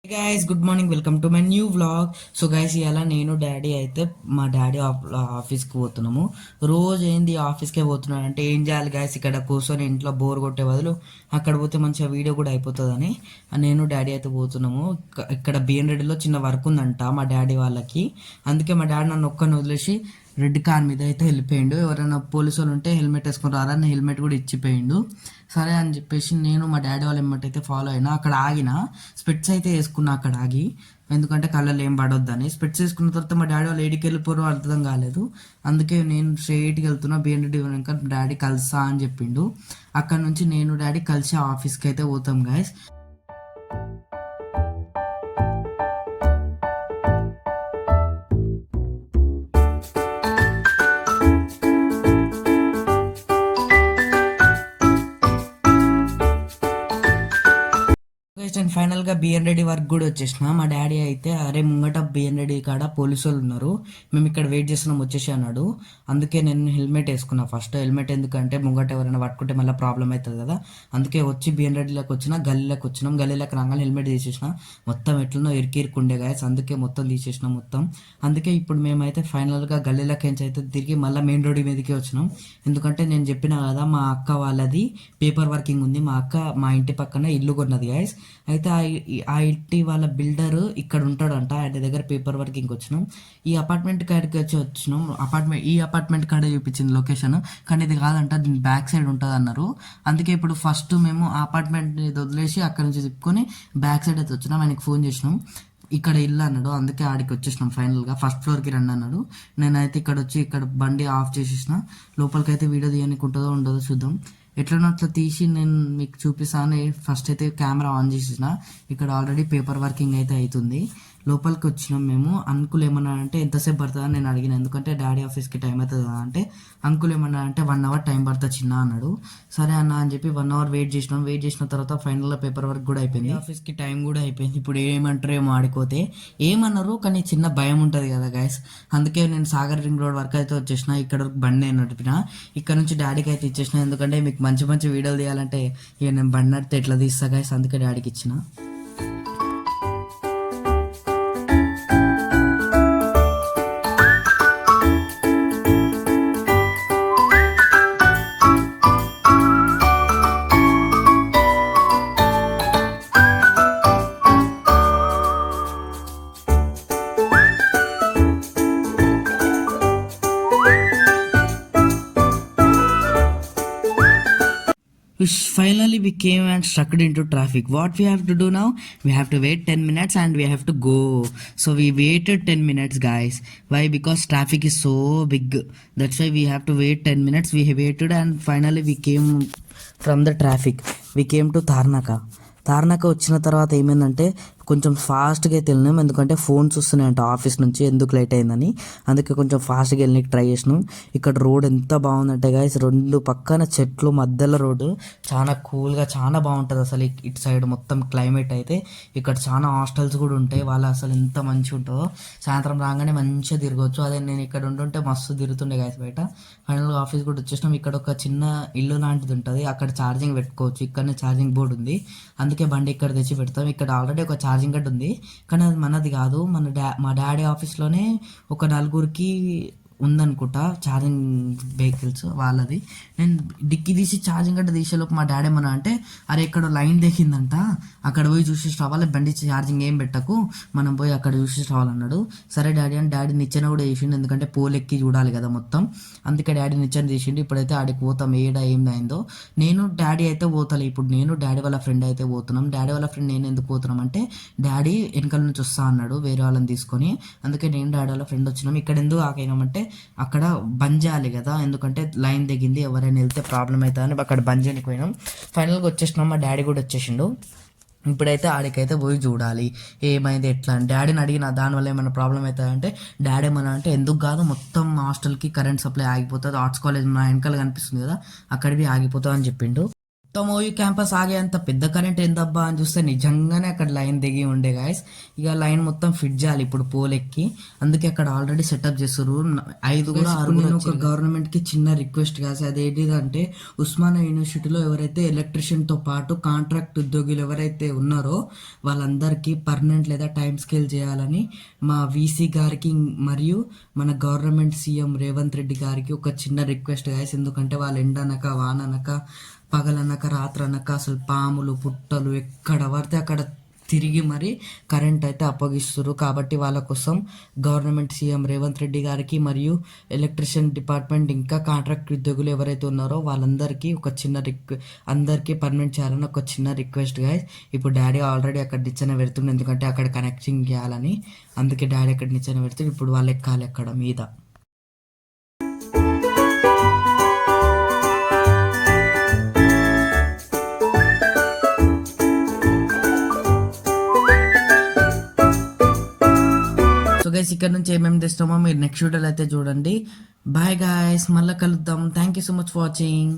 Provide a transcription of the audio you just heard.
Guys good morning, welcome to my new vlog. So guys ఇవాళ నేను daddy అయితే మా డాడీ ఆఫీస్కి పోతున్నాము. రోజు ఏంది ఆఫీస్కే పోతున్నాను అంటే ఏం చేయాలి గైస్, ఇక్కడ కూర్చొని ఇంట్లో బోర్ కొట్టే బదులు అక్కడ పోతే మంచిగా వీడియో కూడా అయిపోతుందని నేను డాడీ అయితే పోతున్నాము. ఇక్కడ బిఎన్ రెడ్డిలో చిన్న వర్క్ ఉందంట మా డాడీ వాళ్ళకి. అందుకే మా డాడీ నన్ను ఒక్కని వదిలేసి రెడ్ కార్ మీద అయితే వెళ్ళిపోయిండు. ఎవరైనా పోలీసు వాళ్ళు ఉంటే హెల్మెట్ వేసుకుని రాలని హెల్మెట్ కూడా ఇచ్చిపోయిండు. సరే అని చెప్పేసి నేను మా డాడీ వాళ్ళ హెల్మెట్ అయితే ఫాలో అయినా. అక్కడ ఆగిన స్పెట్స్ అయితే వేసుకున్నా అక్కడ ఆగి, ఎందుకంటే కళ్ళలో ఏం పడొద్దని. స్పెట్స్ వేసుకున్న తర్వాత మా డాడీ వాళ్ళు ఏడికి వెళ్ళిపోరో అర్థం కాలేదు. అందుకే నేను స్ట్రైట్కి వెళ్తున్నా. బిఎన్రెడ్డి వెనక డాడీ కలుసా అని చెప్పిండు. అక్కడ నుంచి నేను డాడీ కలిసి ఆఫీస్కి అయితే పోతాం గైస్. అండ్ ఫైనల్గా బిఎన్ రెడ్డి వర్క్ కూడా వచ్చేసిన. మా డాడీ అయితే అరే ముంగట బిఎన్ రెడ్డి కాడ పోలీసు వాళ్ళు ఉన్నారు, మేము ఇక్కడ వెయిట్ చేస్తున్నాం వచ్చేసి అన్నాడు. అందుకే నేను హెల్మెట్ వేసుకున్నా. ఫస్ట్ హెల్మెట్ ఎందుకంటే ముంగట ఎవరైనా పట్టుకుంటే మళ్ళీ ప్రాబ్లం అవుతుంది కదా. అందుకే వచ్చి బిఎన్ రెడ్డిలోకి వచ్చిన, గల్లీలోకి వచ్చినాం. గల్లీలోకి రాగానే హెల్మెట్ తీసేసిన. మొత్తం ఎట్లనో ఇరికిరుకుండే గాయస్, అందుకే మొత్తం తీసేసినాం మొత్తం. అందుకే ఇప్పుడు మేమైతే ఫైనల్గా గల్లీలోకి అయితే తిరిగి మళ్ళీ మెయిన్ రోడ్ మీదకి వచ్చినాం. ఎందుకంటే నేను చెప్పిన కదా మా అక్క వాళ్ళది పేపర్ వర్కింగ్ ఉంది. మా అక్క మా ఇంటి పక్కన ఇల్లు కొన్నది గాయస్. అయితే ఆ ఇంటి వాళ్ళ బిల్డర్ ఇక్కడ ఉంటాడంట, ఆయన దగ్గర పేపర్ వర్కింగ్ వచ్చినాం. ఈ అపార్ట్మెంట్ కాడికి వచ్చినాం. ఈ అపార్ట్మెంట్ కాడే చూపించింది లొకేషన్, కానీ ఇది కాదంట, దీని బ్యాక్ సైడ్ ఉంటుంది అన్నారు. అందుకే ఇప్పుడు ఫస్ట్ మేము ఆ అపార్ట్మెంట్ వదిలేసి అక్కడ నుంచి తిప్పుకొని బ్యాక్ సైడ్ అయితే వచ్చినాం. ఆయనకి ఫోన్ చేసినాం, ఇక్కడ ఇల్లు అన్నాడు. అందుకే ఆడికి వచ్చేసినాం. ఫైనల్గా ఫస్ట్ ఫ్లోర్కి రండి అన్నాడు. నేనైతే ఇక్కడ వచ్చి ఇక్కడ బండి ఆఫ్ చేసేసిన. లోపలికి అయితే వీడియో తీయడానికి ఉంటుందో ఉండదో చూద్దాం. ఎట్లనో అట్లా తీసి నేను మీకు చూపిస్తాను. ఫస్ట్ అయితే కెమెరా ఆన్ చేసేసిన. ఇక్కడ ఆల్రెడీ పేపర్ వర్కింగ్ అయితే అవుతుంది. లోపలికి వచ్చినాం మేము. అంకుల్ ఏమన్నా అంటే ఎంతసేపు పడుతుందని నేను అడిగిన, ఎందుకంటే డాడీ ఆఫీస్కి టైం అవుతుంది కదా అంటే. అంకుల్ ఏమన్నా అంటే 1 అవర్ టైం పడుతుంది చిన్న అన్నాడు. సరే అన్న అని చెప్పి 1 అవర్ వెయిట్ చేసినాం. వెయిట్ చేసిన తర్వాత ఫైనల్గా పేపర్ వర్క్ కూడా అయిపోయింది, ఆఫీస్కి టైం కూడా అయిపోయింది. ఇప్పుడు ఏమంటారు ఏమో ఆడిపోతే ఏమన్నారు, కానీ చిన్న భయం ఉంటుంది కదా గైస్. అందుకే నేను సాగర్ రింగ్ రోడ్ వరకు అయితే వచ్చేసిన. ఇక్కడ బండి నేను నడిపిన, ఇక్కడ నుంచి డాడీకి అయితే ఇచ్చేసిన. ఎందుకంటే మీకు మంచి మంచి వీడియోలు తీయాలంటే ఇక నేను బండి నడితే ఎట్లా తీస్తా గైస్, అందుకే డాడీకి ఇచ్చిన. Finally we came and stuck into traffic. What we have to do now? We have to wait 10 minutes and we have to go. So we waited 10 minutes guys. Why? Because traffic is so big. That's why we have to wait 10 minutes. We waited and finally we came from the traffic. We came to Tarnaka వచ్చిన తర్వాత ఏమైందంటే కొంచెం ఫాస్ట్గా అయితే వెళ్ళినాం. ఎందుకంటే phones వస్తున్నాయంట office నుంచి, ఎందుకు లేట్ అయిందని. అందుకే కొంచెం ఫాస్ట్గా వెళ్ళి ట్రై చేసినాం. ఇక్కడ రోడ్ ఎంత బాగుందంటే గాయస్, 2 పక్కన చెట్లు మధ్యలో రోడ్డు చాలా కూల్గా చాలా బాగుంటుంది అసలు. ఇటు సైడ్ మొత్తం క్లైమేట్ అయితే ఇక్కడ చాలా హాస్టల్స్ కూడా ఉంటాయి. వాళ్ళు అసలు ఎంత మంచిగా ఉంటుందో. సాయంత్రం రాగానే మంచిగా తిరగవచ్చు. అదే నేను ఇక్కడ ఉంటుంటే మస్తు తిరుగుతుండే గాయస్ బయట. ఫైనల్గా ఆఫీస్ కూడా వచ్చేసినాం. ఇక్కడ ఒక చిన్న ఇల్లు లాంటిది ఉంటుంది, అక్కడ ఛార్జింగ్ పెట్టుకోవచ్చు. ఇక్కడనే ఛార్జింగ్ బోర్డు ఉంది, అందుకే బండి ఇక్కడ తెచ్చి పెడతాం. ఇక్కడ ఆల్రెడీ ఒక ఛార్జింగ్ గడ్డ ఉంది, కానీ అది మనది కాదు. మా డాడీ ఆఫీస్లోనే ఒక 4గురికి ఉందనుకుంటా ఛార్జింగ్ వెహికల్స్ వాళ్ళది. నేను డిక్కీ తీసి ఛార్జింగ్ గడ్డ తీసేలోపు మా డాడీ ఏమన్నా అంటే అరే ఇక్కడ లైన్ దిగిందంట, అక్కడ పోయి చూసేసి రావాలి, బండి ఛార్జింగ్ ఏం పెట్టకు, మనం పోయి అక్కడ చూసేసి రావాలన్నాడు. సరే డాడీ అని డాడీ నిచ్చెన కూడా వేసిండు, ఎందుకంటే పోల్ ఎక్కి చూడాలి కదా మొత్తం. అందుకే డాడీ నిచ్చెన తీసిండు. ఇప్పుడైతే ఆడికి పోతాం, ఏమైందో. నేను డాడీ అయితే పోతాను ఇప్పుడు. నేను డాడీ వాళ్ళ ఫ్రెండ్ అయితే పోతున్నాం. డాడీ వాళ్ళ ఫ్రెండ్ నేను ఎందుకు పోతున్నాం అంటే డాడీ వెనకాల నుంచి వస్తా అన్నాడు వేరే వాళ్ళని తీసుకొని. అందుకే నేను డాడీ వాళ్ళ ఫ్రెండ్ వచ్చినాం. ఇక్కడ ఎందుకు ఆగినామంటే అక్కడ బంద్ చేయాలి కదా, ఎందుకంటే లైన్ దిగింది ఎవరైనా వెళ్తే ప్రాబ్లం అవుతుందని అక్కడ బంద్ చేయడానికి పోయినాం. ఫైనల్గా వచ్చేసినాం. మా డాడీ కూడా వచ్చేసిండు. ఇప్పుడైతే ఆడికైతే పోయి చూడాలి ఏమైంది ఎట్లా అని. డాడీని అడిగిన దానివల్ల ఏమైనా ప్రాబ్లం అవుతుందంటే డాడీ ఏమన్నా అంటే ఎందుకు కాదు, మొత్తం హాస్టల్కి కరెంట్ సప్లై ఆగిపోతుంది, ఆర్ట్స్ కాలేజ్ మా వెనకాల కనిపిస్తుంది కదా అక్కడికి ఆగిపోతుంది అని చెప్పిండు. మొత్తం క్యాంపస్ ఆగేంత పెద్ద కరెంట్ ఏందబ్బా అని చూస్తే నిజంగానే అక్కడ లైన్ దిగి ఉండే గాయస్. ఇక లైన్ మొత్తం ఫిట్ చేయాలి ఇప్పుడు పోల్ ఎక్కి, అందుకే అక్కడ ఆల్రెడీ సెటప్ చేస్తారు. 5 కూడా 6 నేను ఒక గవర్నమెంట్ కి చిన్న రిక్వెస్ట్ కాదు, అదేంటిదంటే ఉస్మానియా యూనివర్సిటీలో ఎవరైతే ఎలక్ట్రిషియన్ తో పాటు కాంట్రాక్ట్ ఉద్యోగులు ఎవరైతే ఉన్నారో వాళ్ళందరికీ పర్మనెంట్ లేదా టైం స్కేల్ చేయాలని మా వీసీ గారికి మరియు మన గవర్నమెంట్ సీఎం రేవంత్ రెడ్డి గారికి ఒక చిన్న రిక్వెస్ట్ గాయస్. ఎందుకంటే వాళ్ళు ఎండనక వాననక పగలనక రాత్రనక అసలు పాములు పుట్టలు ఎక్కడ పడితే అక్కడ తిరిగి మరి కరెంట్ అయితే అప్పగిస్తారు. కాబట్టి వాళ్ళ కోసం గవర్నమెంట్ సీఎం రేవంత్ రెడ్డి గారికి మరియు ఎలక్ట్రిషియన్ డిపార్ట్మెంట్ ఇంకా కాంట్రాక్ట్ ఉద్యోగులు ఎవరైతే ఉన్నారో వాళ్ళందరికీ ఒక చిన్న అందరికీ పర్మనెంట్ చేయాలని ఒక చిన్న రిక్వెస్ట్ గాయస్. ఇప్పుడు డాడీ ఆల్రెడీ అక్కడ నిచ్చెన పెడుతుంది, ఎందుకంటే అక్కడ కనెక్టింగ్ చేయాలని, అందుకే డాడీ అక్కడ నిచ్చెన పెడుతుంది. ఇప్పుడు వాళ్ళు ఎక్కాలి అక్కడ మీద. సో గైస్ ఇక్కడ నుంచి ఏమేమి తెస్తామో మీరు నెక్స్ట్ వీడియోలో అయితే చూడండి. బాయ్ గాయస్, మళ్ళీ కలుద్దాం. Thank you so much for watching.